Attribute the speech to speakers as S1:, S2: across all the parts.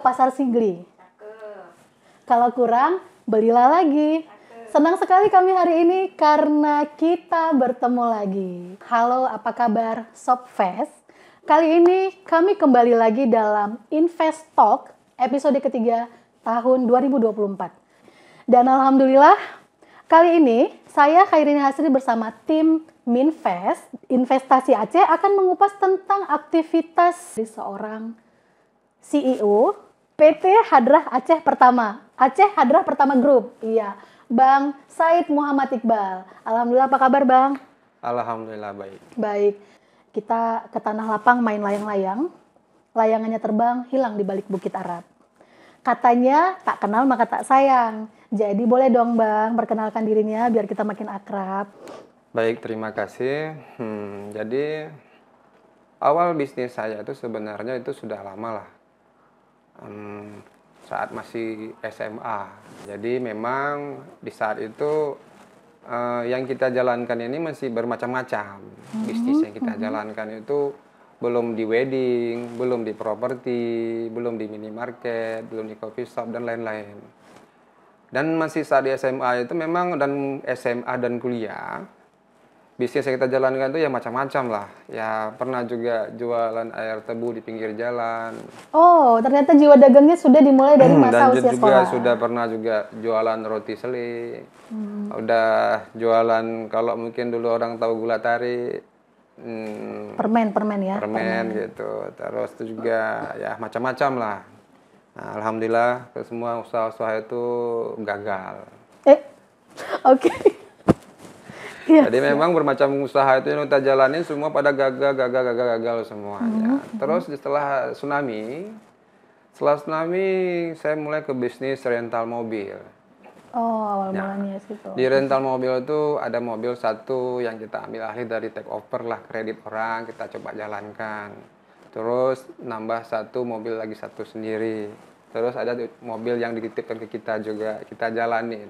S1: Pasar Sigli. Kalau kurang, belilah lagi. Senang sekali kami hari ini karena kita bertemu lagi. Halo, apa kabar Sob Fest? Kali ini kami kembali lagi dalam Invest Talk episode ketiga tahun 2024. Dan alhamdulillah, kali ini saya Khairini Hasri bersama tim Minvest Investasi Aceh akan mengupas tentang aktivitas seorang CEO PT Hadrah Aceh Pertama, Aceh Hadrah Pertama Group. Iya, Bang Said Muhammad Iqbal. Alhamdulillah, apa kabar Bang?
S2: Alhamdulillah baik.
S1: Baik, kita ke tanah lapang main layang-layang. Layangannya terbang, hilang di balik bukit Arab. Katanya tak kenal maka tak sayang. Jadi boleh dong Bang, perkenalkan dirinya biar kita makin akrab.
S2: Baik, terima kasih. Jadi awal bisnis saya itu sebenarnya itu sudah lama lah. Saat masih SMA. Jadi memang di saat itu yang kita jalankan ini masih bermacam-macam. Bisnis yang kita jalankan itu belum di wedding, belum di properti, belum di minimarket, belum di coffee shop dan lain-lain. Dan masih saat di SMA itu memang dan SMA dan kuliah bisnis yang kita jalankan itu ya macam-macam lah. Ya pernah juga jualan air tebu di pinggir jalan.
S1: Oh, ternyata jiwa dagangnya sudah dimulai dari masa
S2: Dan
S1: usia
S2: juga
S1: sekolah.
S2: sudah pernah juga jualan roti sele. Udah jualan kalau mungkin dulu orang tahu gula tarik.
S1: Permen ya.
S2: Permen gitu. Terus itu juga ya macam-macam lah. Nah, alhamdulillah semua usaha-usaha itu gagal.
S1: Oke. Yes.
S2: Jadi memang bermacam usaha itu yang kita jalanin semua pada gagal semuanya. Terus setelah tsunami saya mulai ke bisnis rental mobil.
S1: Oh, awal mulanya situ.
S2: Di rental mobil itu ada mobil satu yang kita ambil alih dari take over lah, kredit orang kita coba jalankan. Terus nambah satu mobil lagi satu sendiri. Terus ada mobil yang dititipkan ke kita juga kita jalanin.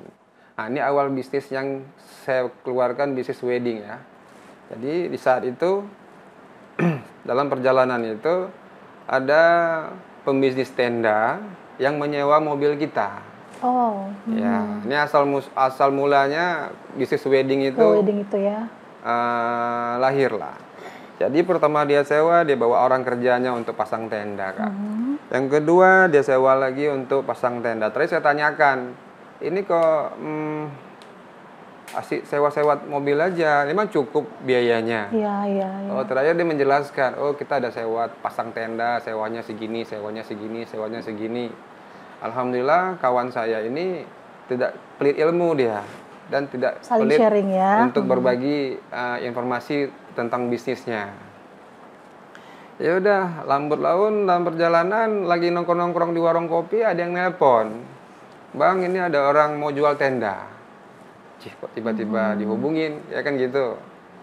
S2: Nah, ini awal bisnis yang saya keluarkan, bisnis wedding ya. Jadi di saat itu dalam perjalanan itu ada pembisnis tenda yang menyewa mobil kita.
S1: Oh.
S2: Ya, ini asal mulanya bisnis wedding itu.
S1: Wedding itu ya.
S2: Lahir lah. Jadi pertama dia sewa, dia bawa orang kerjanya untuk pasang tenda kan. Yang kedua dia sewa lagi untuk pasang tenda. Terus saya tanyakan, ini kok asik sewa-sewa mobil aja, memang cukup biayanya.
S1: Iya.
S2: Oh, terakhir dia menjelaskan, oh kita ada sewa pasang tenda, sewanya segini, sewanya segini. Alhamdulillah kawan saya ini tidak pelit ilmu dia dan tidak
S1: saling
S2: pelit
S1: sharing ya
S2: untuk berbagi informasi tentang bisnisnya. Ya udah, lambat laun dalam perjalanan lagi nongkrong-nongkrong di warung kopi ada yang nelpon. Bang, ini ada orang mau jual tenda. Cih, kok tiba-tiba dihubungin, ya kan gitu.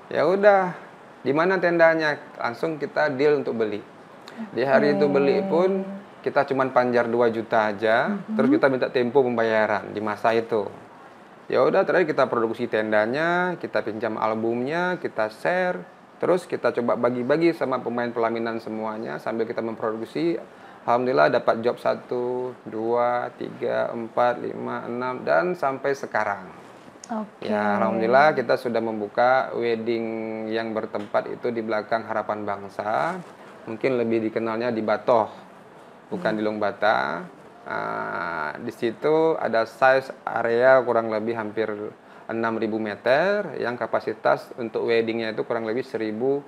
S2: Ya udah, di mana tendanya? Langsung kita deal untuk beli. Di hari itu beli pun kita cuma panjar 2 juta aja, terus kita minta tempo pembayaran di masa itu. Ya udah, terakhir kita produksi tendanya, kita pinjam albumnya, kita share, terus kita coba bagi-bagi sama pemain pelaminan semuanya sambil kita memproduksi. Alhamdulillah dapat job 1, 2, 3, 4, 5, 6 dan sampai sekarang.
S1: Oke.
S2: Ya, alhamdulillah kita sudah membuka wedding yang bertempat itu di belakang Harapan Bangsa. Mungkin lebih dikenalnya di Batoh, bukan di Longbata. Di situ ada size area kurang lebih hampir 6.000 meter yang kapasitas untuk weddingnya itu kurang lebih 1.200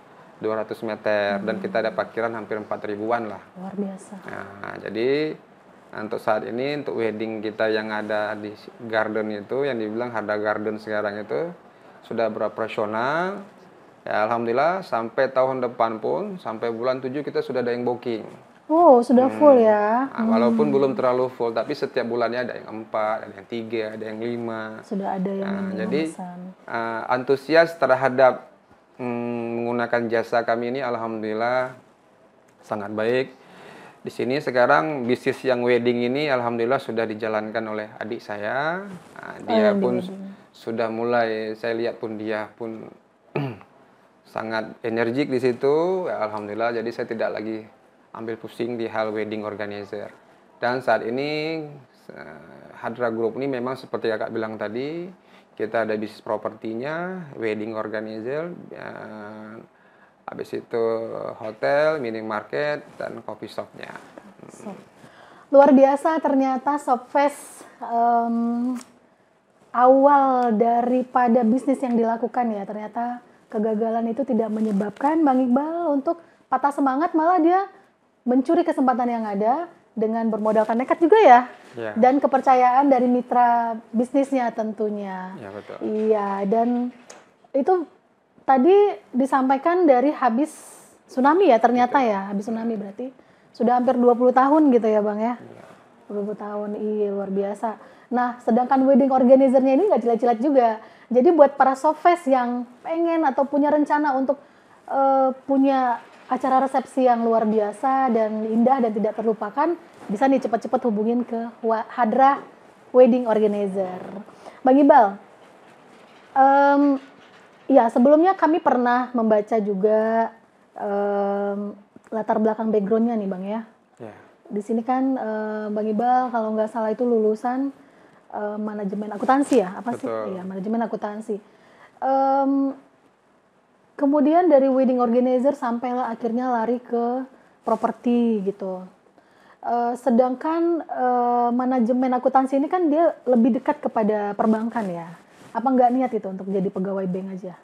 S2: meter dan kita ada parkiran hampir 4.000-an lah.
S1: Luar biasa.
S2: Nah, jadi untuk saat ini untuk wedding kita yang ada di garden itu yang dibilang Hadrah Garden sekarang itu sudah beroperasional. Ya, alhamdulillah sampai tahun depan pun sampai bulan 7 kita sudah ada yang booking.
S1: Oh, sudah full ya.
S2: Nah, walaupun belum terlalu full, tapi setiap bulannya ada yang 4, ada yang 3, ada yang 5.
S1: Sudah ada yang
S2: Jadi
S1: memesan.
S2: Antusias terhadap menggunakan jasa kami ini alhamdulillah sangat baik. Di sini sekarang bisnis yang wedding ini alhamdulillah sudah dijalankan oleh adik saya. Dia pun sudah mulai, saya lihat pun dia pun sangat energik di situ. Ya, alhamdulillah, jadi saya tidak lagi ambil pusing di hal wedding organizer. Dan saat ini Hadra Group ini memang seperti kakak bilang tadi, kita ada bisnis propertinya, wedding organizer, habis itu hotel, minimarket, dan coffee shopnya.
S1: Luar biasa ternyata Shopfest awal daripada bisnis yang dilakukan ya. Ternyata kegagalan itu tidak menyebabkan Bang Iqbal untuk patah semangat, malah dia mencuri kesempatan yang ada dengan bermodalkan nekat juga ya.
S2: Ya.
S1: Dan kepercayaan dari mitra bisnisnya tentunya.
S2: Ya, betul.
S1: Iya, dan itu tadi disampaikan dari habis tsunami ya ternyata ya. Habis tsunami berarti sudah hampir 20 tahun gitu ya Bang ya. 20 tahun, iya luar biasa. Nah, sedangkan wedding organizer-nya ini nggak cilat-cilat juga. Jadi buat para Shopfest yang pengen atau punya rencana untuk punya acara resepsi yang luar biasa dan indah dan tidak terlupakan, bisa nih cepat-cepat hubungin ke Hadra Wedding Organizer. Bang Iqbal, ya sebelumnya kami pernah membaca juga latar belakang background-nya nih Bang ya.
S2: Ya.
S1: Di sini kan Bang Iqbal kalau nggak salah itu lulusan manajemen akuntansi ya? Apa sih? Iya, manajemen akuntansi. Kemudian dari wedding organizer sampailah akhirnya lari ke properti gitu. Sedangkan manajemen akuntansi ini kan dia lebih dekat kepada perbankan ya. Apa nggak niat itu untuk jadi pegawai bank aja?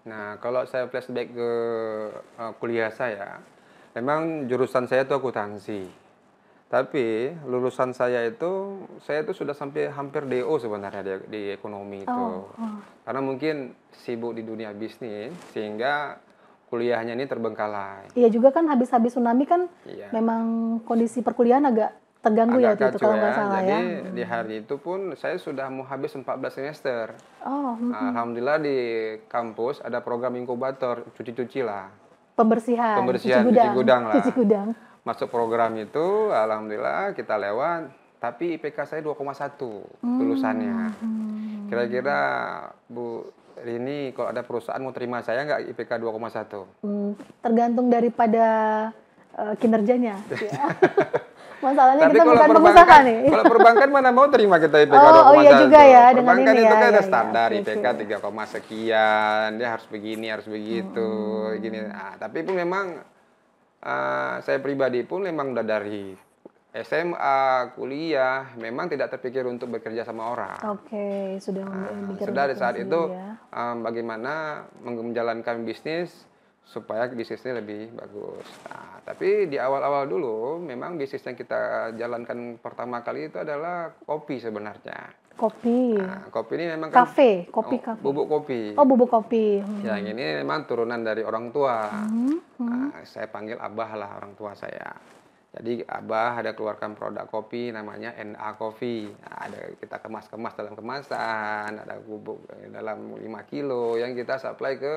S2: Nah, kalau saya flashback ke kuliah saya, memang jurusan saya itu akuntansi. Tapi lulusan saya itu sudah sampai hampir DO sebenarnya di ekonomi itu. Karena mungkin sibuk di dunia bisnis sehingga kuliahnya ini terbengkalai.
S1: Iya juga kan habis-habis tsunami kan memang kondisi perkuliahan agak terganggu ya itu kalau nggak salah ya.
S2: Jadi di hari itu pun saya sudah mau habis 14 semester. Alhamdulillah di kampus ada program inkubator, cuci-cuci lah.
S1: Pembersihan,
S2: cuci gudang lah.
S1: Cuci gudang.
S2: Masuk program itu, alhamdulillah kita lewat, tapi IPK saya 2,1 lulusannya. Kira-kira Bu Rini kalau ada perusahaan mau terima saya nggak IPK 2,1?
S1: Tergantung daripada kinerjanya. Ya. Masalahnya
S2: tapi
S1: kita bukan pengusaha nih.
S2: Kalau perbankan mana mau terima kita IPK 2,1?
S1: Oh iya juga ya.
S2: Perbankan
S1: dengan
S2: itu
S1: ya,
S2: kan ada
S1: ya,
S2: standar
S1: ya.
S2: IPK 3, sekian, dia harus begini, harus begitu, gini. Nah, tapi pun memang saya pribadi pun memang udah dari SMA, kuliah, memang tidak terpikir untuk bekerja sama orang.
S1: Oke, sudah
S2: sudah di saat itu ya. Bagaimana menjalankan bisnis supaya bisnisnya lebih bagus. Nah, tapi di awal-awal dulu memang bisnis yang kita jalankan pertama kali itu adalah kopi sebenarnya.
S1: Kopi.
S2: Nah, kopi ini memang
S1: kafe,
S2: kafe. Bubuk kopi.
S1: Oh, bubuk kopi.
S2: Yang ini memang turunan dari orang tua. Nah, saya panggil abah lah orang tua saya. Jadi abah ada keluarkan produk kopi namanya NA Coffee. Nah, ada kita kemas-kemas dalam kemasan, ada bubuk dalam 5 kilo yang kita supply ke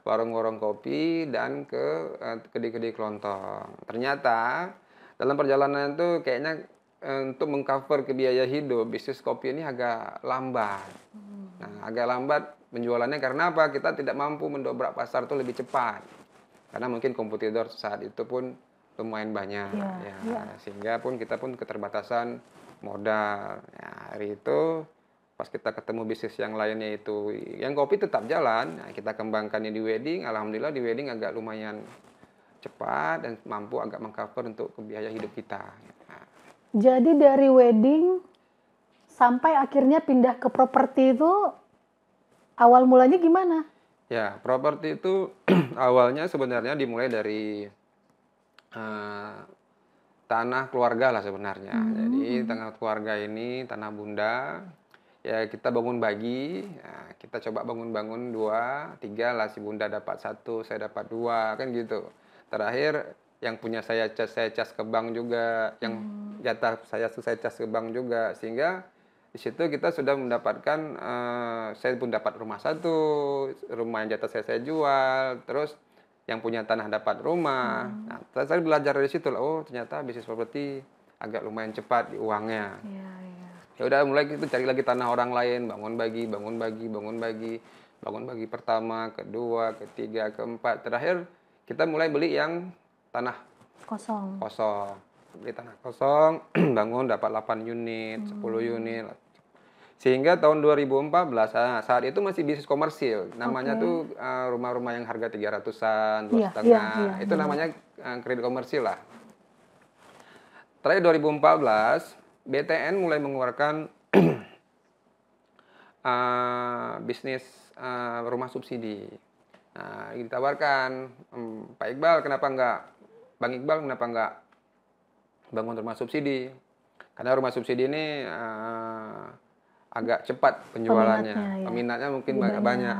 S2: warung-warung kopi dan ke kedai-kedai kelontong. Ternyata dalam perjalanan itu kayaknya untuk mengcover ke biaya hidup bisnis kopi ini agak lambat. Nah, agak lambat penjualannya karena apa? Kita tidak mampu mendobrak pasar itu lebih cepat. Karena mungkin kompetitor saat itu pun lumayan banyak, sehingga pun kita pun keterbatasan modal. Ya, hari itu pas kita ketemu bisnis yang lainnya itu, yang kopi tetap jalan, nah, kita kembangkannya di wedding. Alhamdulillah di wedding agak lumayan cepat dan mampu agak mengcover untuk biaya hidup kita. Nah.
S1: Jadi dari wedding sampai akhirnya pindah ke properti itu awal mulanya gimana?
S2: Ya, properti itu awalnya sebenarnya dimulai dari tanah keluarga lah sebenarnya. Jadi tanah keluarga ini tanah bunda. Ya kita bangun bagi, nah, kita coba bangun-bangun 2, 3 lah, si bunda dapat 1, saya dapat 2, kan gitu. Terakhir yang punya saya cas ke bank juga, yang jatah saya cas ke bank juga, sehingga di situ kita sudah mendapatkan, saya pun dapat rumah 1, rumah yang jatah saya jual, terus yang punya tanah dapat rumah. Nah, saya belajar dari situ lah, oh ternyata bisnis properti agak lumayan cepat di uangnya. Ya udah mulai kita cari lagi tanah orang lain, bangun bagi pertama, kedua, ketiga, keempat, terakhir kita mulai beli yang tanah kosong. beli tanah kosong, bangun dapat 8 unit, 10 unit. Sehingga tahun 2014, saat itu masih bisnis komersil. Namanya tuh rumah-rumah yang harga 300-an, 2,5. Itu namanya kredit komersil lah. Terakhir 2014, BTN mulai mengeluarkan bisnis rumah subsidi. Nah, ditawarkan, Pak Iqbal kenapa enggak, Bang Iqbal kenapa enggak bangun rumah subsidi? Karena rumah subsidi ini agak cepat penjualannya, peminatnya mungkin banyak.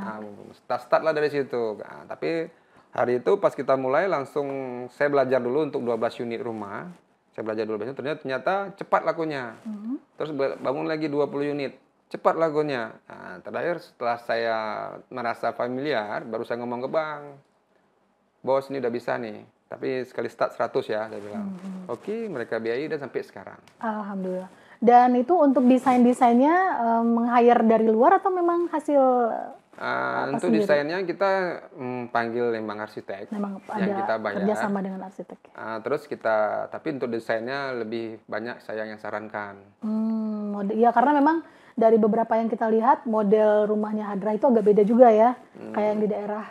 S2: Start lah dari situ. Nah, tapi hari itu pas kita mulai langsung saya belajar dulu untuk 12 unit rumah. Saya belajar 12 unit, ternyata cepat lakunya. Terus bangun lagi 20 unit, cepat lakunya. Nah, terakhir setelah saya merasa familiar, baru saya ngomong ke Bang, bos ini udah bisa nih. Tapi sekali start 100 ya, saya bilang. Oke, mereka biayai dan sampai sekarang.
S1: Alhamdulillah. Dan itu untuk desainnya meng-hire dari luar atau memang hasil
S2: untuk desainnya kita panggil memang arsitek
S1: memang
S2: yang kita bayar.
S1: Kerjasama dengan arsitek.
S2: Terus tapi untuk desainnya lebih banyak saya yang sarankan.
S1: Ya karena memang dari beberapa yang kita lihat model rumahnya Hadra itu agak beda juga ya. Kayak yang di daerah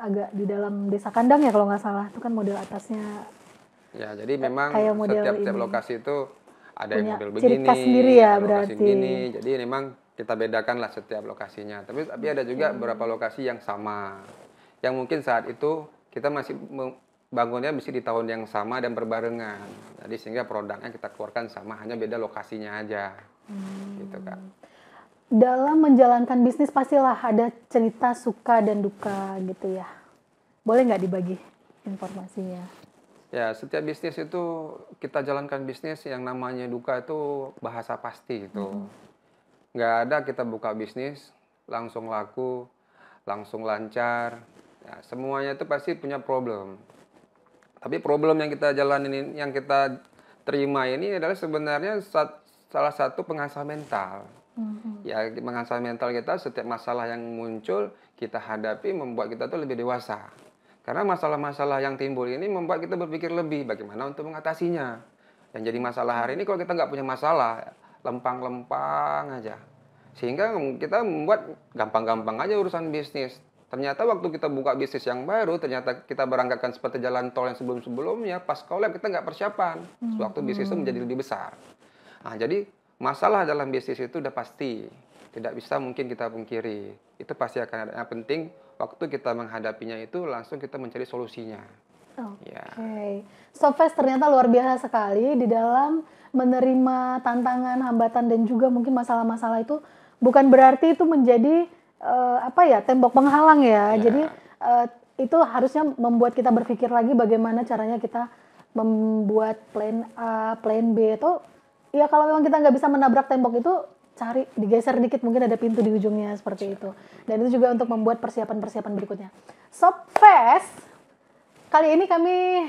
S1: agak di dalam desa Kandang ya kalau nggak salah, itu kan model atasnya.
S2: Ya jadi memang setiap lokasi itu ada yang model begini,
S1: ciri khas sendiri ya berarti.
S2: Begini. Jadi memang kita bedakan lah setiap lokasinya. Tapi ada juga beberapa lokasi yang sama, yang mungkin saat itu kita masih bangunnya mesti di tahun yang sama dan berbarengan. Jadi sehingga produknya kita keluarkan sama, hanya beda lokasinya aja. Gitu kan.
S1: Dalam menjalankan bisnis pastilah ada cerita suka dan duka gitu ya. Boleh nggak dibagi informasinya?
S2: Ya, setiap bisnis itu kita jalankan bisnis yang namanya duka itu bahasa pasti itu. Nggak ada kita buka bisnis langsung laku, langsung lancar. Ya, semuanya itu pasti punya problem. Tapi problem yang kita jalanin, yang kita terima ini adalah sebenarnya salah satu pengasah mental. Ya, mengasah mental kita, setiap masalah yang muncul kita hadapi membuat kita tuh lebih dewasa. Karena masalah-masalah yang timbul ini membuat kita berpikir lebih bagaimana untuk mengatasinya. Yang jadi masalah hari ini kalau kita nggak punya masalah, lempang-lempang aja. Sehingga kita membuat gampang-gampang aja urusan bisnis. Ternyata waktu kita buka bisnis yang baru, ternyata kita berangkatkan seperti jalan tol yang sebelum-sebelumnya, pas collab kita nggak persiapan. Waktu bisnis itu menjadi lebih besar. Nah, jadi masalah dalam bisnis itu udah pasti. Tidak bisa mungkin kita pungkiri. Itu pasti akan ada. Yang penting waktu kita menghadapinya itu langsung kita mencari solusinya.
S1: Oke. Softfest ternyata luar biasa sekali di dalam menerima tantangan, hambatan dan juga mungkin masalah-masalah itu bukan berarti itu menjadi tembok penghalang ya. Jadi itu harusnya membuat kita berpikir lagi bagaimana caranya kita membuat plan A, plan B atau ya kalau memang kita nggak bisa menabrak tembok itu cari digeser dikit mungkin ada pintu di ujungnya seperti itu. Dan itu juga untuk membuat persiapan-persiapan berikutnya. Softfest kali ini kami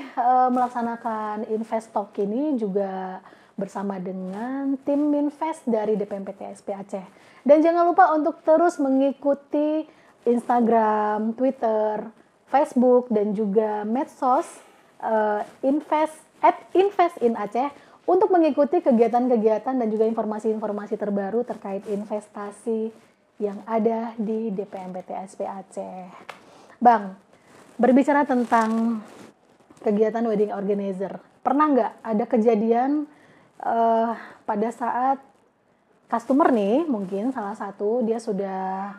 S1: melaksanakan Invest Talk ini juga bersama dengan tim Minvest dari DPMPT SP Aceh. Dan jangan lupa untuk terus mengikuti Instagram, Twitter, Facebook dan juga medsos Invest in Aceh untuk mengikuti kegiatan-kegiatan dan juga informasi-informasi terbaru terkait investasi yang ada di DPMPT SP Aceh. Bang, berbicara tentang kegiatan wedding organizer, pernah nggak ada kejadian pada saat customer nih, mungkin salah satu dia sudah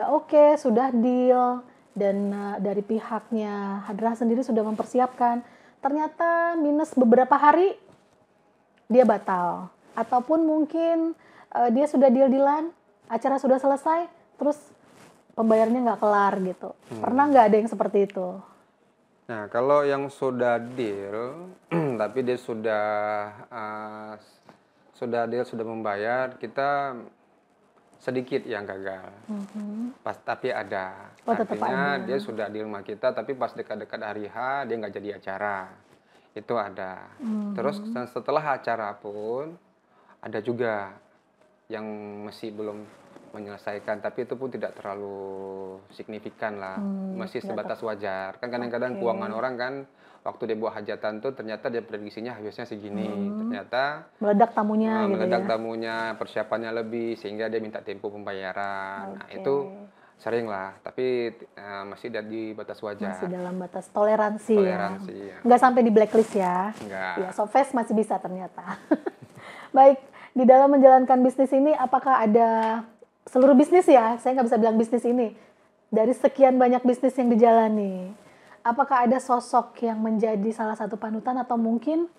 S1: oke, sudah deal, dan dari pihaknya Hadra sendiri sudah mempersiapkan, ternyata minus beberapa hari dia batal, ataupun mungkin dia sudah deal-dealan, acara sudah selesai, terus pembayarannya nggak kelar gitu. Pernah nggak ada yang seperti itu?
S2: Nah, kalau yang sudah deal, tapi dia sudah membayar, kita sedikit yang gagal. Tapi ada. Artinya dia sudah deal sama kita, tapi pas dekat-dekat hari H dia nggak jadi acara. Itu ada. Terus setelah acara pun ada juga yang masih belum menyelesaikan, tapi itu pun tidak terlalu signifikan lah, masih
S1: nggak
S2: sebatas wajar. Kan kadang-kadang
S1: Oke.
S2: keuangan orang kan waktu dia buat hajatan tuh ternyata dia prediksinya habisnya segini, ternyata
S1: Meledak tamunya gitu
S2: meledak
S1: ya.
S2: tamunya, persiapannya lebih sehingga dia minta tempo pembayaran. Nah,
S1: Oke.
S2: itu sering lah, tapi masih di batas
S1: Masih
S2: wajar.
S1: dalam batas toleransi,
S2: Toleransi,
S1: ya.
S2: ya.
S1: Nggak sampai di blacklist ya.
S2: Enggak.
S1: Ya, Softfest masih bisa ternyata. Baik, di dalam menjalankan bisnis ini apakah ada seluruh bisnis ya? Saya nggak bisa bilang bisnis ini. Dari sekian banyak bisnis yang dijalani, apakah ada sosok yang menjadi salah satu panutan atau mungkin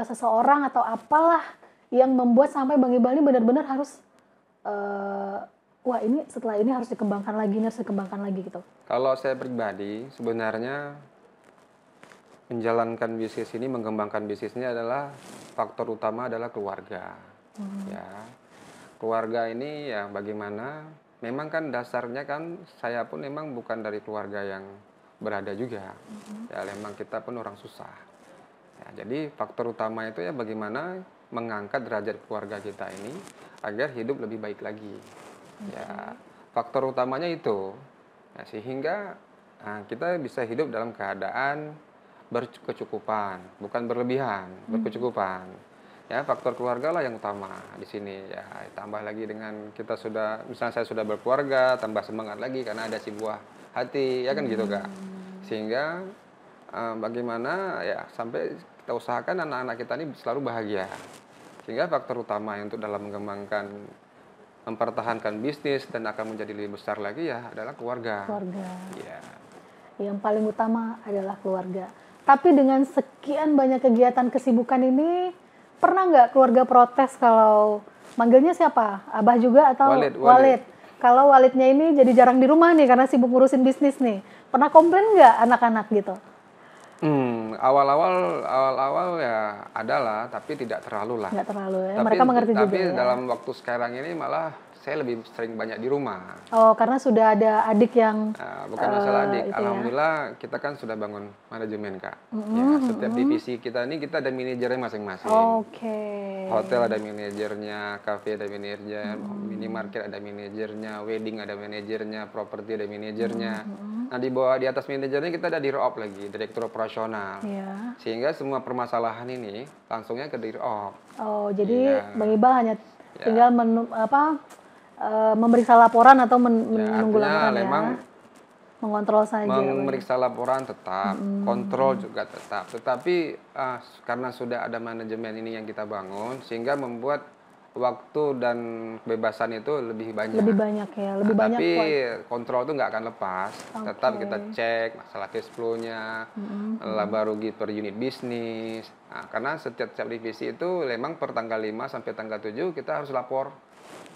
S1: seseorang atau apalah yang membuat sampai Bang Iqbal ini benar-benar harus wah ini setelah ini harus dikembangkan lagi, harus dikembangkan lagi gitu.
S2: Kalau saya pribadi, sebenarnya menjalankan bisnis ini, mengembangkan bisnisnya adalah faktor utama adalah keluarga. Ya, keluarga ini ya bagaimana? Memang kan dasarnya kan saya pun memang bukan dari keluarga yang berada juga. Ya, memang kita pun orang susah. Ya, jadi faktor utama itu ya bagaimana mengangkat derajat keluarga kita ini agar hidup lebih baik lagi. Ya, faktor utamanya itu. Ya, sehingga kita bisa hidup dalam keadaan berkecukupan, bukan berlebihan, berkecukupan. Ya, faktor keluarga lah yang utama di sini. Ya, tambah lagi dengan kita sudah, misalnya saya sudah berkeluarga, tambah semangat lagi karena ada si buah hati, ya kan gitu Kak. Sehingga bagaimana ya sampai kita usahakan anak-anak kita ini selalu bahagia. Sehingga faktor utama untuk dalam mengembangkan, mempertahankan bisnis dan akan menjadi lebih besar lagi ya adalah keluarga.
S1: Keluarga.
S2: Ya.
S1: Yang paling utama adalah keluarga. Tapi dengan sekian banyak kegiatan kesibukan ini, pernah nggak keluarga protes kalau manggilnya siapa? Abah juga atau
S2: Walid.
S1: Kalau Walidnya ini jadi jarang di rumah nih karena sibuk ngurusin bisnis nih. Pernah komplain nggak anak-anak gitu?
S2: Awal-awal ya adalah, tapi tidak terlalu lah.
S1: Nggak terlalu ya. Mereka mengerti juga
S2: Tapi
S1: ya.
S2: dalam waktu sekarang ini malah saya lebih sering banyak di rumah.
S1: Oh, karena sudah ada adik yang
S2: Bukan masalah adik.
S1: itu ya.
S2: Alhamdulillah kita kan sudah bangun manajemen Kak. Ya, setiap divisi kita ini kita ada manajernya masing-masing.
S1: Oke.
S2: Hotel ada manajernya, cafe ada manajernya, minimarket ada manajernya, wedding ada manajernya, properti ada manajernya. Nah di bawah di atas manajernya kita ada dirop lagi, direktur operasional.
S1: Iya.
S2: Sehingga semua permasalahan ini langsungnya ke dirop.
S1: Oh, jadi
S2: Iya.
S1: Bang Iqbal hanya tinggal memeriksa laporan atau menunggu
S2: Artinya
S1: laporan
S2: memang
S1: ya. Mengontrol saja.
S2: memeriksa laporan tetap, kontrol juga tetap. Tetapi karena sudah ada manajemen ini yang kita bangun, sehingga membuat waktu dan kebebasan itu lebih banyak.
S1: Lebih banyak ya, lebih banyak.
S2: Tapi kontrol itu nggak akan lepas. Tetap
S1: Oke.
S2: kita cek masalah cash flow-nya, laba rugi per unit bisnis. Nah, karena setiap divisi itu memang per tanggal 5 sampai tanggal 7 kita harus lapor.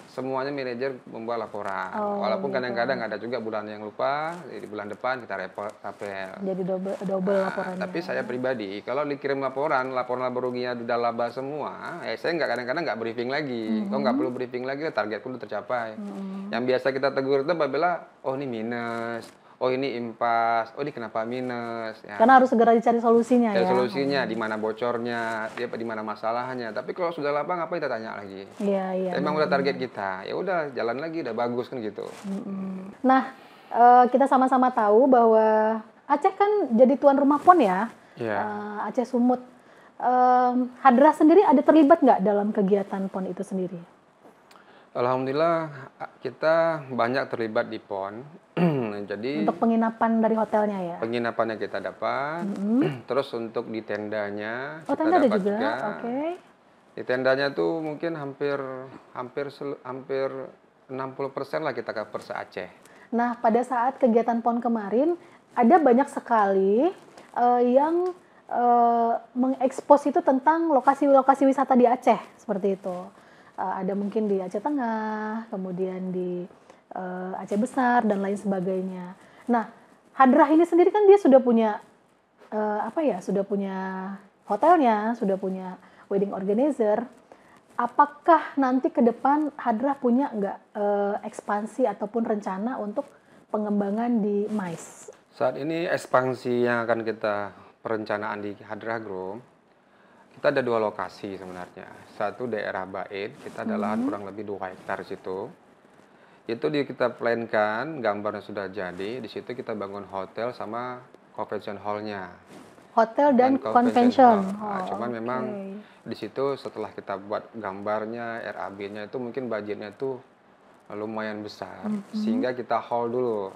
S2: Semuanya manajer membuat laporan. Walaupun kadang-kadang ada juga bulan yang lupa, di bulan depan kita rapel.
S1: Jadi double laporannya.
S2: Tapi saya pribadi, kalau dikirim laporan laba ruginya udah laba semua, saya kadang-kadang nggak briefing lagi. Kok nggak perlu briefing lagi, target pun udah tercapai. Yang biasa kita tegur itu apabila, oh ini minus, oh ini impas, oh ini kenapa minus. Ya.
S1: Karena harus segera dicari solusinya
S2: Cari
S1: ya.
S2: solusinya, di mana bocornya, di mana masalahnya. Tapi kalau sudah laba, ngapain kita tanya lagi?
S1: Iya.
S2: Emang udah target kita, ya udah jalan lagi, udah bagus kan gitu.
S1: Nah, kita sama-sama tahu bahwa Aceh kan jadi tuan rumah PON ya.
S2: Iya.
S1: Aceh Sumut. Hadrah sendiri ada terlibat nggak dalam kegiatan PON itu sendiri?
S2: Alhamdulillah kita banyak terlibat di PON. Jadi
S1: Untuk penginapan dari hotelnya ya?
S2: penginapannya kita dapat, terus untuk di tendanya
S1: Oh,
S2: kita
S1: tenda ada
S2: dapat
S1: juga. Oke.
S2: Di tendanya tuh mungkin hampir 60% lah kita cover se-Aceh.
S1: Nah, pada saat kegiatan PON kemarin, ada banyak sekali yang mengekspos itu tentang lokasi-lokasi wisata di Aceh, seperti itu. Ada mungkin di Aceh Tengah, kemudian di Aceh Besar, dan lain sebagainya. Nah, Hadrah ini sendiri kan dia sudah punya, sudah punya hotelnya, sudah punya wedding organizer. Apakah nanti ke depan Hadrah punya nggak ekspansi ataupun rencana untuk pengembangan di MICE?
S2: Saat ini ekspansi yang akan kita perencanaan di Hadrah Group, kita ada 2 lokasi sebenarnya. Satu daerah Bait, kita ada lahan kurang lebih 2 hektar situ. Itu kita plankan, gambarnya sudah jadi, di situ kita bangun hotel sama convention hall-nya.
S1: Hotel dan convention.
S2: Nah, cuman memang
S1: Oke.
S2: di situ setelah kita buat gambarnya, RAB-nya itu mungkin budgetnya tuh lumayan besar, sehingga kita hall dulu.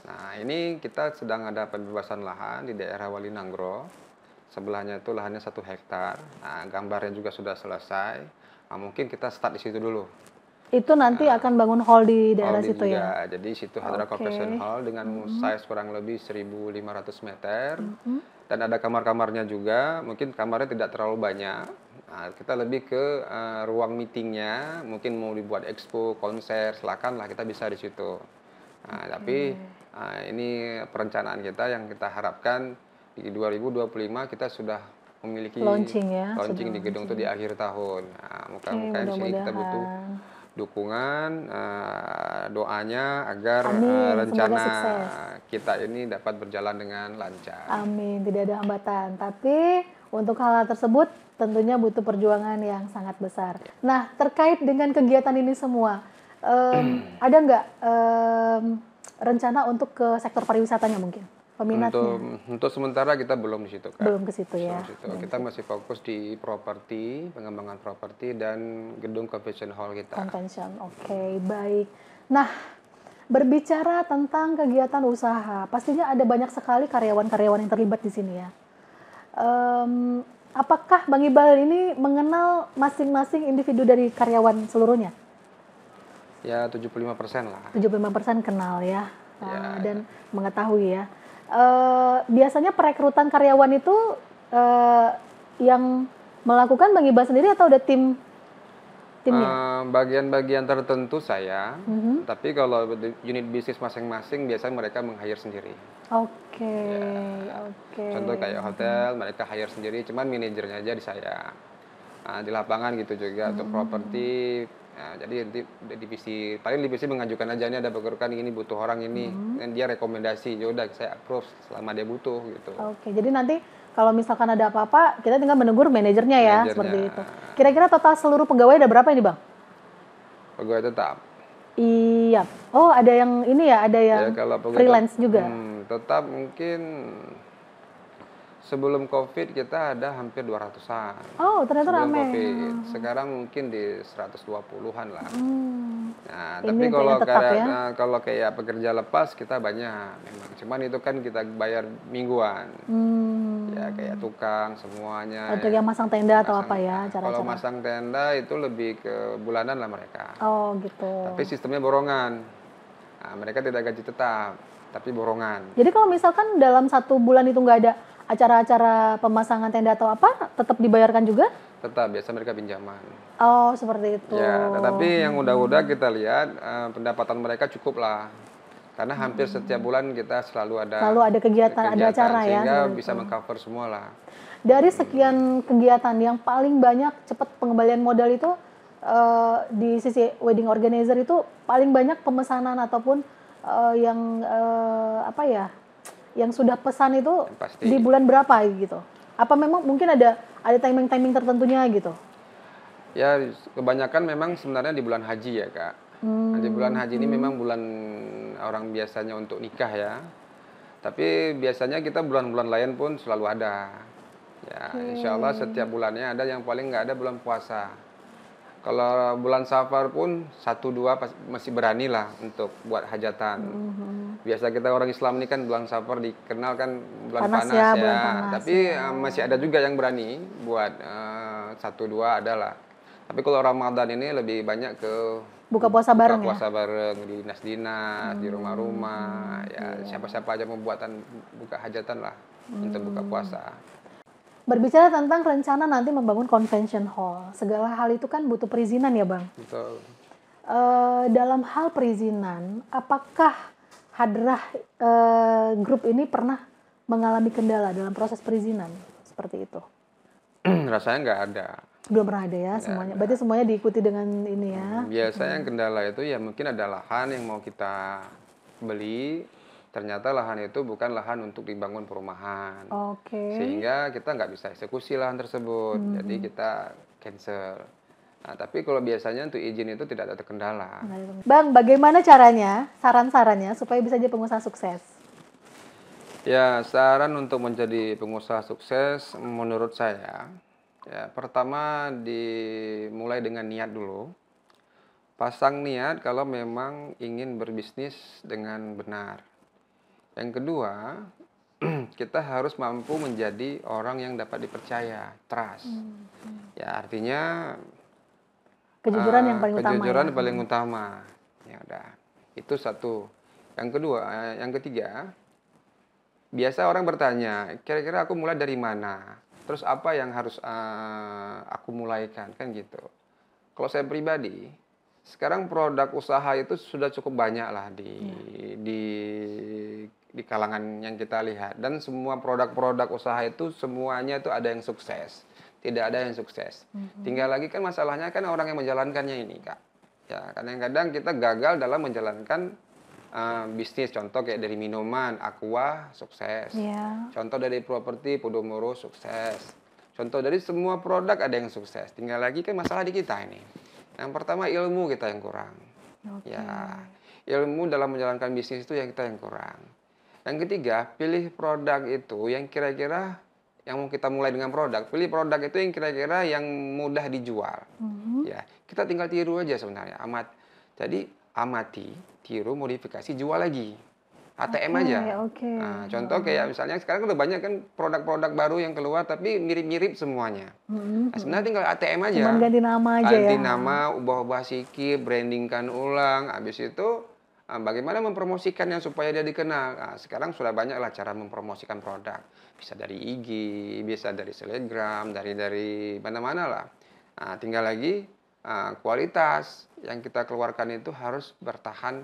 S2: Nah, ini kita sedang ada pembebasan lahan di daerah Walinangro. Sebelahnya itu lahannya 1 hektar. Nah, gambarnya juga sudah selesai. Nah, mungkin kita start di situ dulu.
S1: Itu nanti akan bangun hall di daerah
S2: Hall
S1: situ ya?
S2: juga. Jadi situ ada
S1: Oke.
S2: convention hall dengan size kurang lebih 1.500 meter. Dan ada kamar-kamarnya juga. Mungkin kamarnya tidak terlalu banyak. Nah, kita lebih ke ruang meetingnya. Mungkin mau dibuat expo, konser, silakan lah kita bisa di situ. Nah, tapi ini perencanaan kita yang kita harapkan di 2025 kita sudah memiliki
S1: Launching ya,
S2: launching
S1: sudah
S2: di gedung itu di akhir tahun. Nah, mudah-mudahan di sini kita butuh
S1: mudah-mudahan.
S2: dukungan, doanya agar
S1: Amin,
S2: rencana
S1: semoga sukses.
S2: kita ini dapat berjalan dengan lancar.
S1: Amin, tidak ada hambatan. Tapi untuk hal tersebut tentunya butuh perjuangan yang sangat besar. Nah, terkait dengan kegiatan ini semua, ada nggak rencana untuk ke sektor pariwisatanya mungkin? Peminatnya?
S2: Untuk sementara kita belum di situ, Kak.
S1: Belum ke situ ya?
S2: Belum di situ. Kita masih fokus di properti, pengembangan properti dan gedung convention hall kita.
S1: Convention, oke, baik. Nah, berbicara tentang kegiatan usaha, pastinya ada banyak sekali karyawan-karyawan yang terlibat di sini ya. Apakah Bang Iqbal ini mengenal masing-masing individu dari karyawan seluruhnya?
S2: Ya 75% lah.
S1: 75% kenal ya, dan mengetahui ya. Biasanya perekrutan karyawan itu yang melakukan Bang Iqbal sendiri atau ada timnya?
S2: Bagian-bagian tertentu saya, tapi kalau unit bisnis masing-masing biasanya mereka meng-hire sendiri.
S1: Oke.
S2: Contoh kayak hotel, mereka hire sendiri, cuman manajernya aja di saya. Nah, di lapangan gitu juga untuk properti. Nah, jadi paling divisi mengajukan aja ini ada pekerjaan ini butuh orang ini, dan dia rekomendasi, ya udah saya approve selama dia butuh gitu.
S1: Oke, jadi nanti kalau misalkan ada apa-apa, kita tinggal menegur manajernya ya, seperti itu. Kira-kira total seluruh pegawai ada berapa ini, Bang?
S2: Pegawai tetap.
S1: Iya. Oh, ada yang ini ya, ada yang
S2: kalau
S1: freelance juga.
S2: Tetap mungkin sebelum COVID kita ada hampir 200-an.
S1: Oh, ternyata
S2: sebelum
S1: ramai.
S2: COVID. Sekarang mungkin di 120-an lah. Nah,
S1: Ini
S2: tapi kalau
S1: tetap ya?
S2: kalau kayak pekerja lepas kita banyak memang. Cuman itu kan kita bayar mingguan. Ya kayak tukang semuanya.
S1: Untuk yang masang tenda atau apa ya cara-cara?
S2: Kalau masang tenda itu lebih ke bulanan lah mereka.
S1: Oh, gitu.
S2: Tapi sistemnya borongan. Nah, mereka tidak gaji tetap, tapi borongan.
S1: Jadi kalau misalkan dalam 1 bulan itu nggak ada acara-acara pemasangan tenda atau apa, tetap dibayarkan juga?
S2: Tetap, biasa mereka pinjaman.
S1: Oh, seperti itu.
S2: Ya, tetapi yang udah kita lihat pendapatan mereka cukup lah. Karena hampir setiap bulan kita selalu ada
S1: kegiatan, ada acara ya.
S2: Sehingga bisa mengcover semua lah.
S1: Dari sekian kegiatan yang paling banyak cepat pengembalian modal itu di sisi wedding organizer itu paling banyak pemesanan ataupun yang sudah pesan itu
S2: Pasti.
S1: di bulan berapa gitu? Apa memang mungkin ada timing-timing tertentunya gitu?
S2: Ya, kebanyakan memang sebenarnya di bulan haji ya, Kak. Nah, di bulan haji ini memang bulan orang biasanya untuk nikah ya. Tapi biasanya kita bulan-bulan lain pun selalu ada. Ya, insya Allah setiap bulannya ada, yang paling nggak ada bulan puasa. Kalau bulan Safar pun 1-2 masih berani lah untuk buat hajatan. Biasa kita orang Islam ini kan bulan Safar dikenal kan bulan panas ya.
S1: Bulan panas,
S2: tapi masih ada juga yang berani buat 1-2 adalah. Tapi kalau Ramadan ini lebih banyak ke
S1: buka puasa bareng
S2: di dinas-dinas, di rumah-rumah, ya siapa-siapa aja membuatan buka hajatan lah untuk buka puasa.
S1: Berbicara tentang rencana nanti membangun convention hall, segala hal itu kan butuh perizinan ya, Bang?
S2: Betul.
S1: Dalam hal perizinan, apakah Hadrah Group ini pernah mengalami kendala dalam proses perizinan seperti itu?
S2: Rasanya nggak ada.
S1: Belum pernah ada ya semuanya. Berarti semuanya diikuti dengan ini ya.
S2: Biasanya yang kendala itu ya mungkin ada lahan yang mau kita beli, ternyata lahan itu bukan lahan untuk dibangun perumahan.
S1: Oke.
S2: Sehingga kita nggak bisa eksekusi lahan tersebut. Jadi kita cancel. Nah, tapi kalau biasanya untuk izin itu tidak ada kendala.
S1: Bang, bagaimana caranya, saran-sarannya supaya bisa jadi pengusaha sukses?
S2: Ya, saran untuk menjadi pengusaha sukses menurut saya, ya pertama dimulai dengan niat dulu. Pasang niat kalau memang ingin berbisnis dengan benar. Yang kedua, kita harus mampu menjadi orang yang dapat dipercaya, trust. Ya, artinya
S1: Kejujuran yang paling utama
S2: kejujuran
S1: ya.
S2: paling utama. Ya udah. Itu satu. Yang kedua, yang ketiga, biasa orang bertanya, kira-kira aku mulai dari mana? Terus apa yang harus aku mulaikan, kan gitu. Kalau saya pribadi, sekarang produk usaha itu sudah cukup banyak lah di di kalangan yang kita lihat, dan semua produk-produk usaha itu semuanya itu ada yang sukses, tidak ada yang sukses. Tinggal lagi kan masalahnya kan orang yang menjalankannya ini, Kak. Ya, kadang-kadang kita gagal dalam menjalankan bisnis. Contoh kayak dari minuman, Aqua sukses.
S1: Iya.
S2: Contoh dari properti, Podomoro sukses. Contoh dari semua produk ada yang sukses. Tinggal lagi kan masalah di kita ini. Yang pertama ilmu kita yang kurang.
S1: Oke.
S2: Ya, ilmu dalam menjalankan bisnis itu yang kita yang kurang. Yang ketiga, pilih produk itu yang kira-kira yang mau kita mulai dengan produk. Pilih produk itu yang kira-kira yang mudah dijual. Ya, kita tinggal tiru aja sebenarnya. Jadi amati, tiru, modifikasi, jual lagi. ATM aja. Nah, contoh kayak misalnya sekarang udah banyak kan produk-produk baru yang keluar tapi mirip-mirip semuanya. Nah, sebenarnya tinggal ATM aja.
S1: Cuman ganti nama aja
S2: ganti
S1: ya.
S2: nama, ubah-ubah sikit, brandingkan ulang. Habis itu bagaimana mempromosikannya supaya dia dikenal. Nah, sekarang sudah banyak lah cara mempromosikan produk. Bisa dari IG, bisa dari Telegram, dari mana-mana lah. Nah, tinggal lagi kualitas yang kita keluarkan itu harus bertahan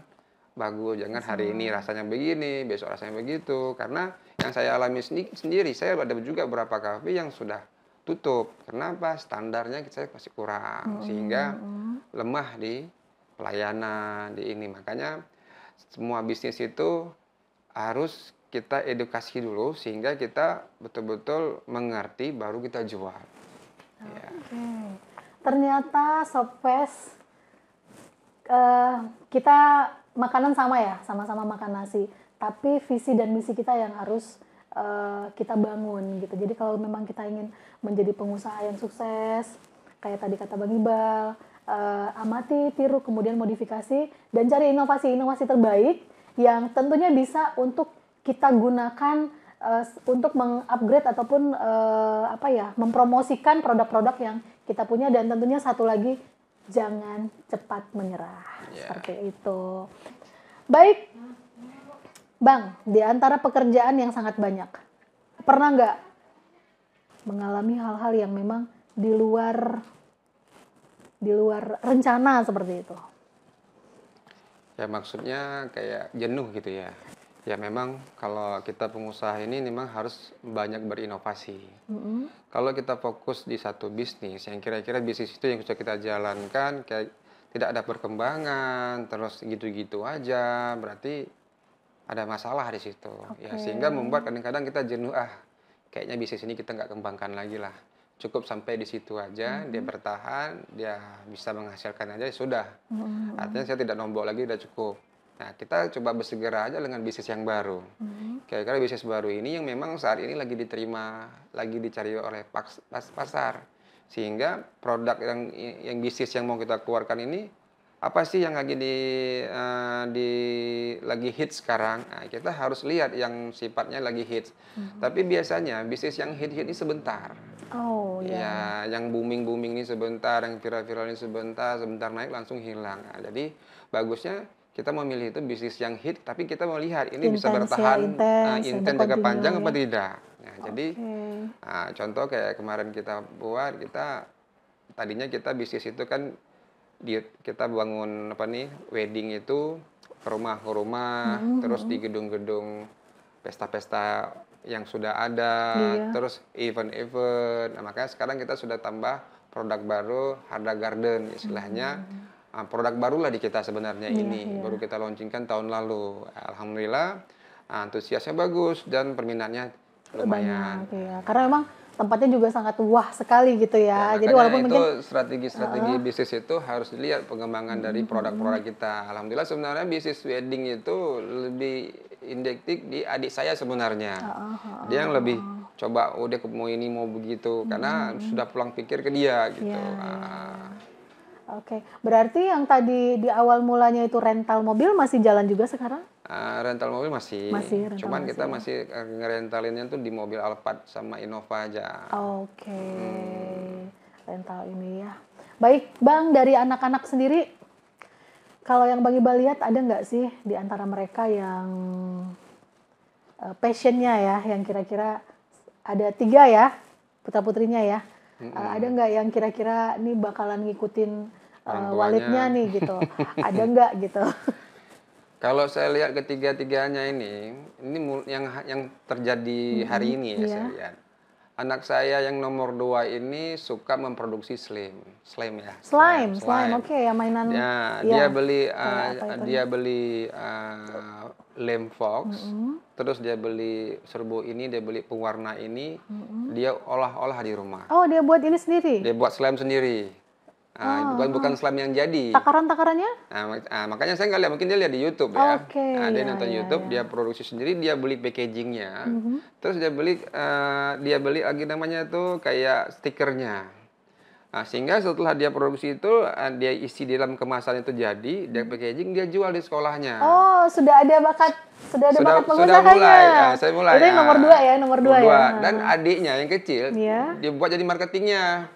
S2: bagus. Jangan hari ini rasanya begini, besok rasanya begitu. Karena yang saya alami sendiri, saya ada juga beberapa kafe yang sudah tutup. Kenapa? Standarnya saya masih kurang, sehingga lemah di pelayanan, di ini. Makanya semua bisnis itu harus kita edukasi dulu sehingga kita betul-betul mengerti baru kita jual. Ya.
S1: Ternyata Sopfest kita makanan sama ya, sama-sama makan nasi. Tapi visi dan misi kita yang harus kita bangun gitu. Jadi kalau memang kita ingin menjadi pengusaha yang sukses, kayak tadi kata Bang Iqbal, amati, tiru, kemudian modifikasi, dan cari inovasi-inovasi terbaik yang tentunya bisa untuk kita gunakan untuk mengupgrade ataupun mempromosikan produk-produk yang kita punya. Dan tentunya satu lagi, jangan cepat menyerah. Seperti itu. Baik, Bang, di antara pekerjaan yang sangat banyak, pernah nggak mengalami hal-hal yang memang di luar rencana seperti itu?
S2: Ya maksudnya kayak jenuh gitu ya. Ya memang kalau kita pengusaha ini memang harus banyak berinovasi. Kalau kita fokus di satu bisnis yang kira-kira bisnis itu yang bisa kita jalankan kayak tidak ada perkembangan, terus gitu-gitu aja, berarti ada masalah di situ. Ya sehingga membuat kadang-kadang kita jenuh, kayaknya bisnis ini kita nggak kembangkan lagi lah. Cukup sampai di situ aja, dia bertahan, dia bisa menghasilkan aja, sudah. Artinya saya tidak nombok lagi, udah cukup. Nah, kita coba bersegera aja dengan bisnis yang baru. Kira-kira bisnis baru ini yang memang saat ini lagi diterima, lagi dicari oleh pasar. Sehingga produk yang bisnis yang mau kita keluarkan ini, apa sih yang lagi lagi hits sekarang? Nah, kita harus lihat yang sifatnya lagi hits. Tapi biasanya bisnis yang hit ini sebentar. Ya, yang booming ini sebentar, yang viral ini sebentar naik langsung hilang. Nah, jadi bagusnya kita memilih itu bisnis yang hit, tapi kita melihat ini bisa bertahan intens jangka panjang apa tidak. Nah, jadi contoh kayak kemarin kita buat, tadinya kita bisnis itu kan kita bangun wedding itu ke rumah, terus di gedung-gedung pesta-pesta yang sudah ada, terus event-event. Nah, makanya sekarang kita sudah tambah produk baru, Harda Garden istilahnya. Produk barulah di kita sebenarnya ini. Baru kita launchingkan tahun lalu. Alhamdulillah antusiasnya bagus dan permintaannya lumayan.
S1: Karena memang tempatnya juga sangat wah sekali gitu ya. Jadi
S2: makanya
S1: walaupun
S2: itu
S1: mungkin
S2: strategi bisnis itu harus dilihat pengembangan dari produk-produk kita. Alhamdulillah sebenarnya bisnis wedding itu lebih indektif di adik saya sebenarnya. Dia yang lebih coba, oh dia mau ini mau begitu, karena sudah pulang pikir ke dia gitu.
S1: Oke, berarti yang tadi di awal mulanya itu rental mobil masih jalan juga sekarang?
S2: Rental mobil masih,
S1: rental
S2: cuman kita
S1: ya?
S2: masih ngerentalinnya tuh di mobil Alphard sama Innova aja.
S1: Oke, rental ini ya. Baik, Bang, dari anak-anak sendiri, kalau yang Bang Iqbal lihat ada nggak sih di antara mereka yang passionnya ya, yang kira-kira ada 3 ya, putra-putrinya ya. Ada nggak yang kira-kira nih bakalan ngikutin Walidnya nih gitu? Ada nggak gitu?
S2: Kalau saya lihat ketiga-tiganya ini yang terjadi hari ini ya saya lihat. Anak saya yang nomor 2 ini suka memproduksi slime ya.
S1: Slime. Oke, ya mainan.
S2: Ya, dia beli lem fox, terus dia beli serbu ini, dia beli pewarna ini, dia olah-olah di rumah.
S1: Oh, dia buat ini sendiri?
S2: Dia buat slime sendiri. Bukan slime yang jadi.
S1: Takaran-takarannya?
S2: Makanya saya nggak lihat, mungkin dia lihat di YouTube ya. Dia nonton YouTube, dia produksi sendiri, dia beli packagingnya, terus dia beli lagi namanya tuh kayak stikernya. Sehingga setelah dia produksi itu, dia isi di dalam kemasan itu jadi, dia packaging, dia jual di sekolahnya.
S1: Oh, sudah ada bakat pengusahanya.
S2: Sudah mulai, saya mulai.
S1: Itu yang nomor 2 ya, nomor 2 ya.
S2: Dan adiknya yang kecil, dia buat jadi marketingnya.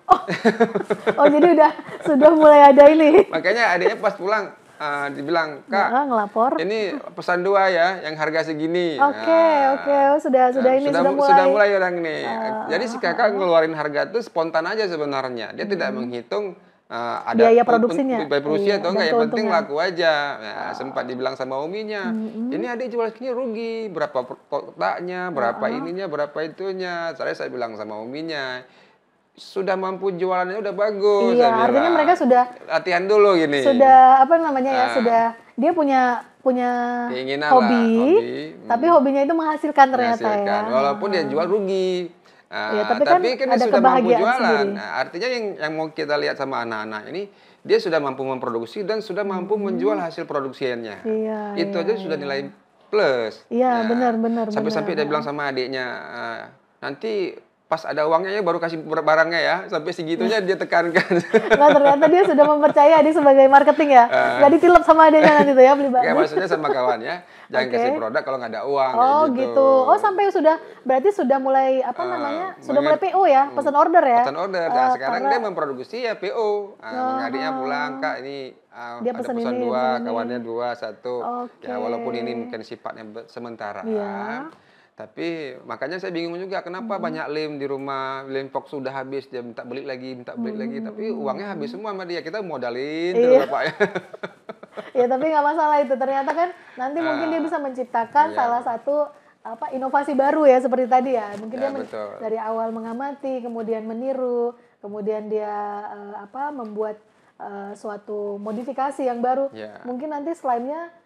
S1: Oh, jadi sudah mulai ada ini.
S2: Makanya adiknya pas pulang, dibilang, Kak,
S1: ngelapor.
S2: Ini pesan 2 ya, yang harga segini.
S1: Oke. Sudah mulai.
S2: Sudah mulai orang ini. Jadi si kakak ngeluarin harga itu spontan aja sebenarnya. Dia tidak menghitung ada
S1: biaya produksinya.
S2: Biaya produksi atau enggak, yang penting laku aja. Sempat dibilang sama uminya, ini adik jual segini rugi, berapa kotaknya, berapa ininya, berapa itunya. Saya bilang sama uminya, sudah mampu jualannya udah bagus.
S1: Iya, artinya mereka sudah
S2: latihan dulu gini.
S1: Sudah sudah dia punya
S2: keinginan
S1: hobi, tapi hobinya itu menghasilkan ternyata ya.
S2: Walaupun dia jual rugi.
S1: Tapi kan
S2: dia
S1: ada
S2: sudah mampu jualan.
S1: sendiri.
S2: Artinya yang mau kita lihat sama anak-anak ini, dia sudah mampu memproduksi dan sudah mampu menjual hasil produksinya. Itu aja sudah nilai plus.
S1: Iya, benar.
S2: Sampai dia bilang sama adiknya, nanti pas ada uangnya ya baru kasih barangnya ya, sampai segitunya dia tekankan.
S1: Nah, ternyata dia sudah mempercaya dia sebagai marketing ya. Nggak ditilep sama adiknya nanti tuh ya beli barang.
S2: Maksudnya sama kawannya, jangan kasih produk kalau nggak ada uang.
S1: Gitu. Oh, sampai berarti sudah mulai sudah mulai PO ya, pesan order ya.
S2: Pesan order. Nah, sekarang dia memproduksi ya PO. Adiknya pulang, Kak, ini
S1: dia
S2: ada pesan 2, kawannya 2, 1. Ya walaupun ini mungkin sifatnya sementara. Tapi makanya saya bingung juga kenapa banyak lem di rumah, lem fox sudah habis, dia minta beli lagi, tapi uangnya habis semua sama dia. Kita modalin terus Pak ya.
S1: Ya, tapi nggak masalah itu. Ternyata kan nanti mungkin dia bisa menciptakan salah satu inovasi baru ya, seperti tadi ya. Mungkin dia dari awal mengamati, kemudian meniru, kemudian dia membuat suatu modifikasi yang baru. Mungkin nanti slime-nya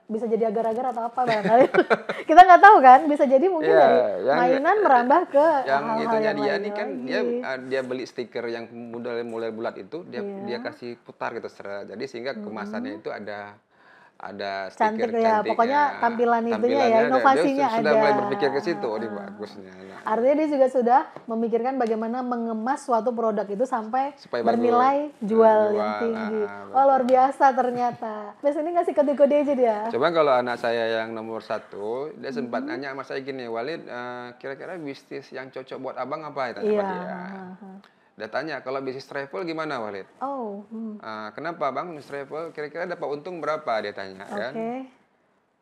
S1: bisa jadi agar-agar atau apa barangkali. Kita nggak tahu kan, bisa jadi mungkin dari mainan merambah ke hal-hal yang lain.
S2: Ini kan dia beli stiker yang mulai bulat itu, dia kasih putar gitu, jadi sehingga kemasannya itu ada stiker
S1: cantik ya, pokoknya tampilan itunya ya, inovasinya
S2: dia sudah mulai berpikir ke situ, bagusnya.
S1: Artinya dia juga sudah memikirkan bagaimana mengemas suatu produk itu sampai bernilai jual yang tinggi. Oh, luar biasa ternyata. Biasanya ini ngasih kode-kode aja dia.
S2: Coba kalau anak saya yang nomor 1, dia sempat nanya sama saya gini, Walid, kira-kira bisnis yang cocok buat abang apa? Tanya sama dia. Dia tanya, kalau bisnis travel gimana, Walid? Kenapa bang, bisnis travel kira-kira dapat untung berapa? Dia tanya kan.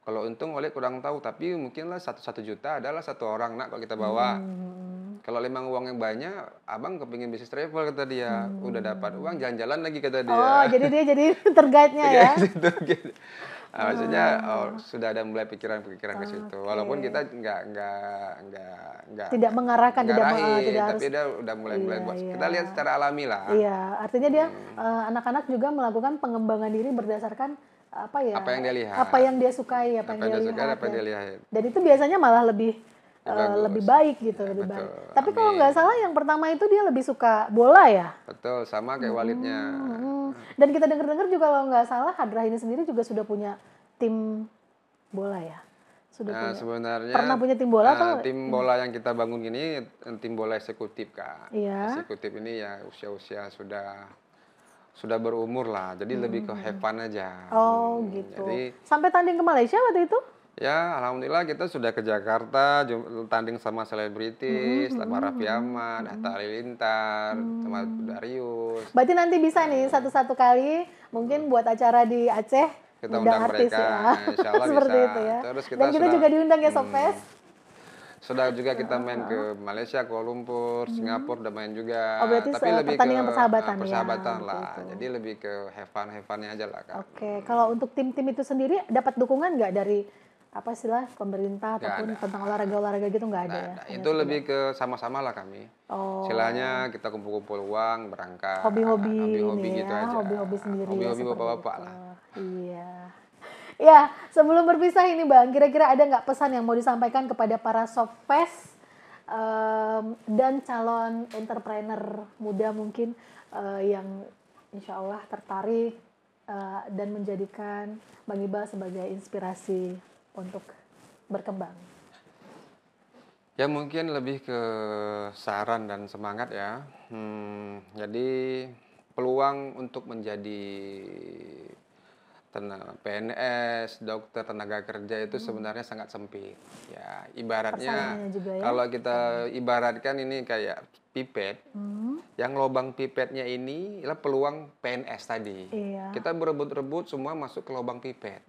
S2: Kalau untung Walid kurang tahu, tapi mungkinlah 1 juta adalah 1 orang nak kalau kita bawa. Kalau memang uang yang banyak, abang kepingin bisnis travel kata dia. Udah dapat uang, jalan-jalan lagi kata dia.
S1: Oh, jadi dia jadi terguide-nya ya.
S2: Maksudnya sudah ada mulai pikiran-pikiran ke situ. Walaupun kita
S1: tidak mengarahkan,
S2: tapi dia udah mulai buat. Kita lihat secara alami lah.
S1: Iya, artinya dia anak-anak juga melakukan pengembangan diri berdasarkan apa yang dia lihat, apa yang dia sukai, apa yang dia lihat.
S2: Dan
S1: itu biasanya malah lebih lebih baik gitu,
S2: Ya,
S1: lebih
S2: betul.
S1: baik. Tapi kalau
S2: Amin.
S1: nggak salah yang pertama itu dia lebih suka bola ya?
S2: Betul, sama kayak Walidnya.
S1: Dan kita dengar-dengar juga kalau nggak salah Hadrah ini sendiri juga sudah punya tim bola ya? Sudah
S2: Nah,
S1: punya.
S2: sebenarnya
S1: Pernah punya tim bola atau?
S2: tim bola yang kita bangun ini tim bola eksekutif, Kak.
S1: Iya.
S2: Eksekutif ini ya usia-usia sudah berumur lah, jadi lebih ke have fun aja.
S1: Oh gitu.
S2: Jadi
S1: Sampai tanding ke Malaysia waktu itu?
S2: ya, alhamdulillah kita sudah ke Jakarta, tanding sama selebritis, sama Raffi Ahmad, Hatta Halilintar, sama Darius.
S1: Berarti nanti bisa nih satu-satu kali mungkin buat acara di Aceh
S2: Kita
S1: ngundang
S2: undang
S1: artis
S2: mereka,
S1: ya.
S2: insya Allah
S1: Seperti
S2: bisa.
S1: itu ya.
S2: Terus
S1: Dan kita juga diundang ya Sopfest.
S2: sudah juga kita main ke Malaysia, Kuala Lumpur, Singapura udah main juga.
S1: Oh berarti
S2: Tapi lebih ke
S1: pertandingan persahabatan ya.
S2: persahabatan
S1: Waktu
S2: lah.
S1: itu.
S2: Jadi lebih ke have fun-nya aja lah, Kak.
S1: Oke, kalau untuk tim-tim itu sendiri dapat dukungan nggak dari apa istilah pemerintah
S2: Nggak
S1: ataupun
S2: ada.
S1: tentang olahraga gitu nggak ada
S2: Nah,
S1: ya?
S2: nah,
S1: Hanya
S2: itu
S1: sekedar
S2: lebih ke sama-sama lah kami.
S1: oh,
S2: Istilahnya kita kumpul-kumpul uang, berangkat.
S1: hobi-hobi
S2: Hobi-hobi
S1: ini
S2: gitu
S1: ya,
S2: aja.
S1: hobi-hobi sendiri ya
S2: Hobi-hobi
S1: seperti
S2: bapak-bapak
S1: itu.
S2: lah.
S1: Iya. Ya, sebelum berpisah ini Bang, kira-kira ada nggak pesan yang mau disampaikan kepada para Sopfest dan calon entrepreneur muda mungkin yang insya Allah tertarik dan menjadikan Bang Iqbal sebagai inspirasi untuk berkembang?
S2: Ya mungkin lebih ke saran dan semangat ya. Jadi peluang untuk menjadi PNS, dokter, tenaga kerja itu sebenarnya sangat sempit. Ya, ibaratnya
S1: Persaingannya juga ya.
S2: kalau kita ibaratkan ini kayak pipet, yang lubang pipetnya ini adalah peluang PNS tadi.
S1: Iya.
S2: Kita berebut-rebut semua masuk ke lubang pipet.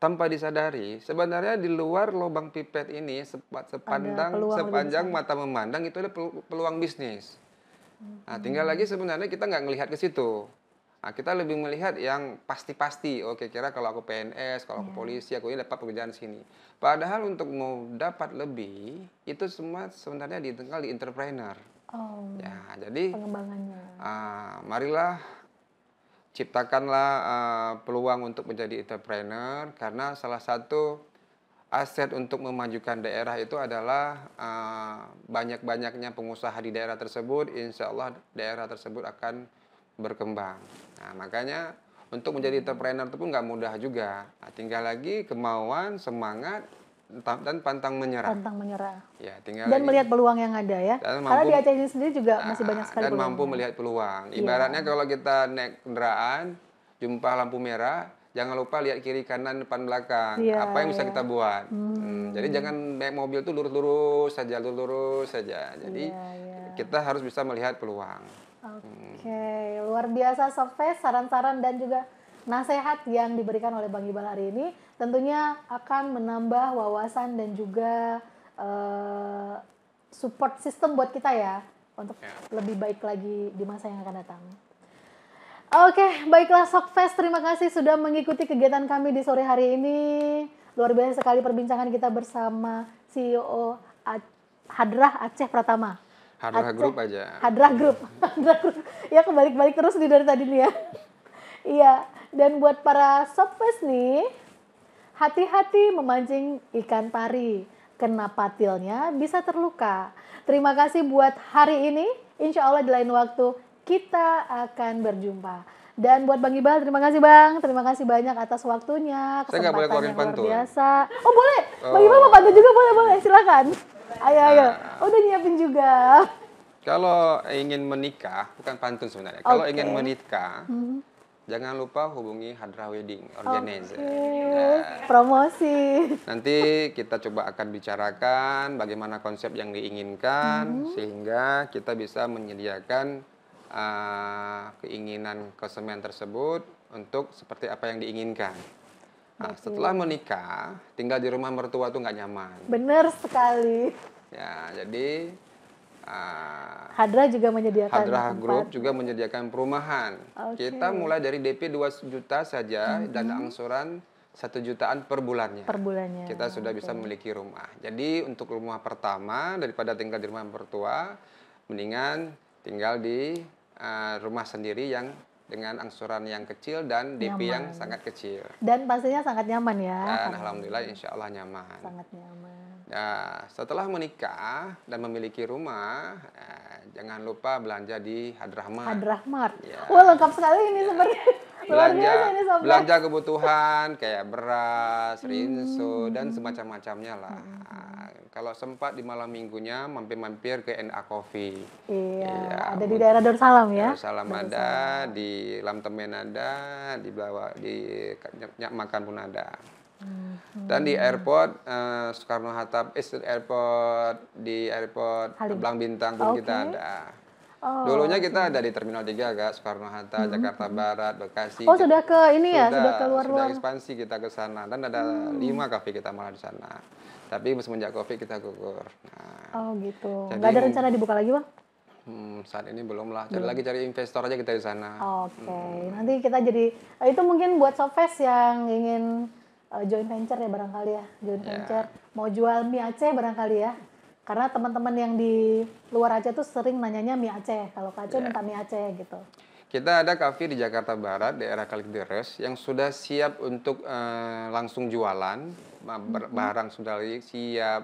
S2: Tanpa disadari, sebenarnya di luar lubang pipet ini sepanjang mata memandang itu ada peluang bisnis. Nah, tinggal lagi sebenarnya kita nggak ngelihat ke situ. Nah, kita lebih melihat yang pasti-pasti. Oke, kira kalau aku PNS, kalau aku polisi, aku ini dapat pekerjaan sini. Padahal untuk mau dapat lebih, itu semua sebenarnya tinggal di entrepreneur.
S1: Oh,
S2: Ya, jadi
S1: pengembangannya.
S2: marilah ciptakanlah peluang untuk menjadi entrepreneur, karena salah satu aset untuk memajukan daerah itu adalah banyak-banyaknya pengusaha di daerah tersebut, insya Allah daerah tersebut akan berkembang. Nah, makanya untuk menjadi entrepreneur itu pun nggak mudah juga. Nah, tinggal lagi kemauan, semangat, dan pantang menyerah.
S1: Pantang menyerah.
S2: Ya, tinggal
S1: Dan
S2: lagi.
S1: melihat peluang yang ada ya. Karena di Aceh ini sendiri juga masih banyak sekali
S2: dan
S1: peluang.
S2: mampu melihat peluang. Ibaratnya kalau kita naik kendaraan, jumpa lampu merah, jangan lupa lihat kiri kanan depan belakang. Apa yang bisa kita buat. Jadi jangan naik mobil tuh lurus-lurus saja. Jadi kita harus bisa melihat peluang.
S1: Oke, luar biasa Sopfest, saran-saran dan juga nasihat yang diberikan oleh Bang Iqbal hari ini tentunya akan menambah wawasan dan juga support system buat kita ya untuk lebih baik lagi di masa yang akan datang. Oke, baiklah Sopfest, terima kasih sudah mengikuti kegiatan kami di sore hari ini. Luar biasa sekali perbincangan kita bersama CEO Hadrah Aceh Pratama.
S2: Hadrah Group aja.
S1: Hadrah Group. Ya kebalik-balik terus nih dari tadi nih ya. Iya, dan buat para Sopfest nih, hati-hati memancing ikan pari. Kena patilnya bisa terluka. Terima kasih buat hari ini. Insya Allah di lain waktu kita akan berjumpa. Dan buat Bang Iqbal, terima kasih Bang. Terima kasih banyak atas waktunya, kesempatan yang luar biasa. Oh boleh, Bang Iqbal mau pantun juga boleh. Silakan. Ayo. Udah nyiapin juga.
S2: Kalau ingin menikah, bukan pantun sebenarnya. Kalau ingin menikah, jangan lupa hubungi Hadrah Wedding Organizer.
S1: Promosi.
S2: Nanti kita coba akan bicarakan bagaimana konsep yang diinginkan, sehingga kita bisa menyediakan keinginan konsumen tersebut untuk seperti apa yang diinginkan. Nah, setelah menikah, tinggal di rumah mertua tuh nggak nyaman.
S1: Benar sekali.
S2: Ya, jadi
S1: Hadrah juga menyediakan
S2: Hadrah
S1: tempat.
S2: Group juga menyediakan perumahan. Kita mulai dari DP 2 juta saja dan angsuran 1 jutaan per bulannya. Kita sudah bisa memiliki rumah. Jadi untuk rumah pertama daripada tinggal di rumah mertua, mendingan tinggal di rumah sendiri yang dengan angsuran yang kecil dan DP yang sangat kecil.
S1: Dan pastinya sangat nyaman ya.
S2: Dan alhamdulillah insya Allah nyaman.
S1: Sangat nyaman.
S2: Nah, setelah menikah dan memiliki rumah, jangan lupa belanja di Hadrahmart.
S1: Hadrahmart.
S2: Ya.
S1: Wah, lengkap sekali ini seperti luar biasa ini sobat.
S2: Belanja kebutuhan kayak beras, rinso dan semacam-macamnya lah. Kalau sempat di malam minggunya mampir-mampir ke NA Coffee.
S1: Iya, ada di daerah Darussalam ya.
S2: Darussalam ada, di Lamtemen ada, di bawah di Nyak Makan pun ada. Dan di airport Soekarno-Hatta Airport, di airport Belang Bintang pun kita ada. Dulunya kita ada di Terminal 3 agak Soekarno-Hatta, Jakarta Barat, Bekasi.
S1: Oh, sudah ke ini ya, sudah ke luar-luar.
S2: Sudah ekspansi kita ke sana dan ada 5 kafe kita malah di sana. Tapi semenjak Covid kita gugur.
S1: Oh gitu. Nggak ada rencana dibuka lagi, Bang?
S2: Saat ini belum lah. Cari investor aja kita di sana.
S1: Oke. Nanti kita jadi itu mungkin buat Softfest yang ingin joint venture ya barangkali ya. Joint venture mau jual mie Aceh barangkali ya. Karena teman-teman yang di luar Aceh tuh sering nanyanya mie Aceh. Kalau ke Aceh minta mie Aceh gitu.
S2: Kita ada kafe di Jakarta Barat, daerah Kalideres, yang sudah siap untuk langsung jualan. Barang sudah siap,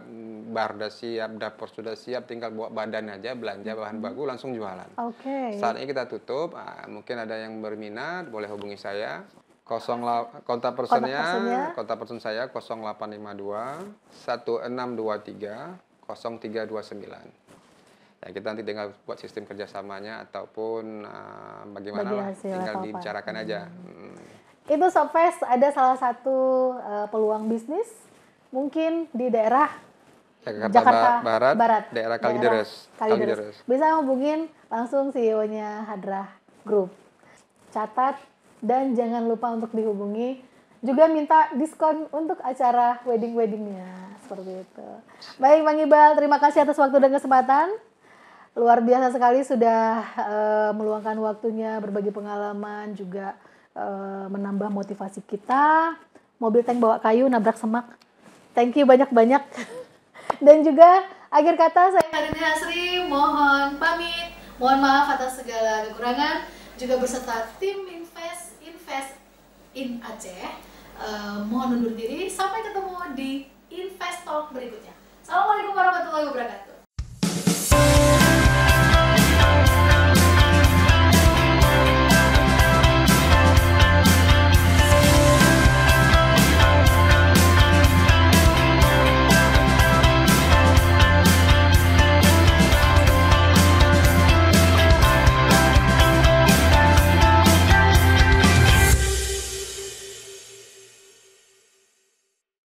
S2: barda siap, dapur sudah siap, tinggal bawa badan aja, belanja bahan baku langsung jualan. Saat ini kita tutup, mungkin ada yang berminat, boleh hubungi saya. Kontak person saya 0852 1623 0329. Ya, kita nanti tinggal buat sistem kerjasamanya ataupun bagaimana lah, tinggal dibicarakan aja.
S1: Itu Softfest ada salah satu peluang bisnis mungkin di daerah Jakarta Barat,
S2: daerah Kalideres.
S1: Bisa hubungin langsung CEO-nya Hadrah Group. Catat dan jangan lupa untuk dihubungi. Juga minta diskon untuk acara wedding-weddingnya seperti itu. Baik Bang Iqbal, terima kasih atas waktu dan kesempatan. Luar biasa sekali sudah meluangkan waktunya, berbagi pengalaman, juga menambah motivasi kita. Mobil tank bawa kayu, nabrak semak. Thank you banyak-banyak. Dan juga akhir kata saya Karini Hasri, mohon pamit. Mohon maaf atas segala kekurangan. Juga berserta tim Invest in Aceh. Mohon undur diri. Sampai ketemu di Invest Talk berikutnya. Assalamualaikum warahmatullahi wabarakatuh.